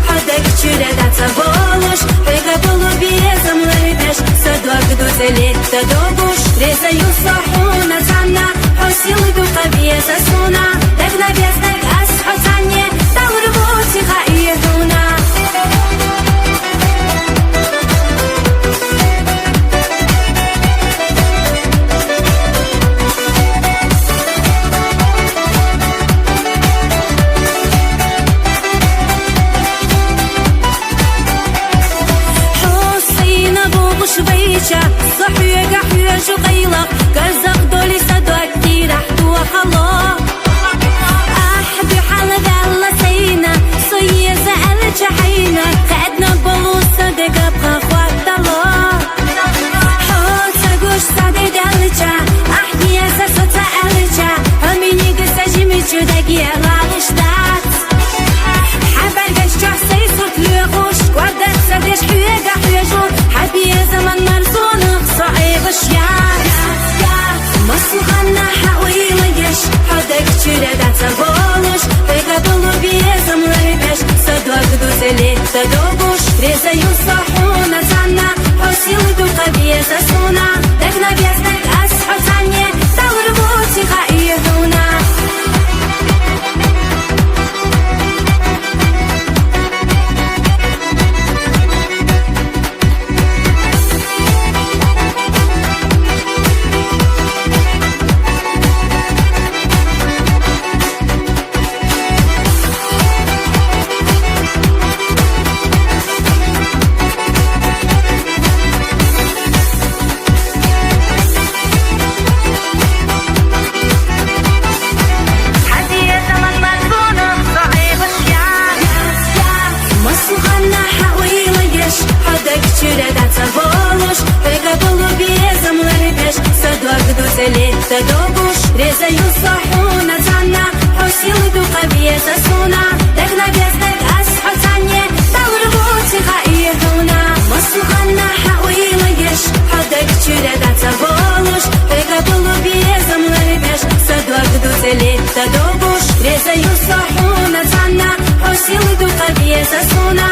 حدك چردا تبولش بقبل بيزم لربش صدق دوزلي تدوبش رزا يصحون تانا حسيل بقبيز سونا دقنا بيزدك أسحو تانية دور بوتي خايدونا شبيشة صحية قحية شقيلة كرزق دولي صدوك دي رحت وخلا أحبي حالة دالة سينا صية زقل جحينا خدنا بلوصة دقا بخوات الله حوت ساقوش سادي دالجا أحكي أساسو تقلجا هميني قصة جيمي جوداقي غالشتات حبال قشجع سيسوك ليغوش قوادك سادش حية قحية جور حبي زمن مرزون صعيب الشيار مصلحنا حويلة يش حدك چردا تبولش بقبل بيزم لربش صدق دوزلي تدوبش رزا يصحون تانا حسيل بقبيز سونا دقنا بيزدك أسحو تانية دور بوتي خايدونا تدوبش رزا يصحون تانا حسيل بقبيز سونا دقنا بيزدك أسحو تانية دور بوتي خايدونا مصلحنا حويلة يش حدك چردا تبولش بقبل بيزم لربش صدق دوزلي تدوبش رزا يصحون تانا حسيل بقبيز سونا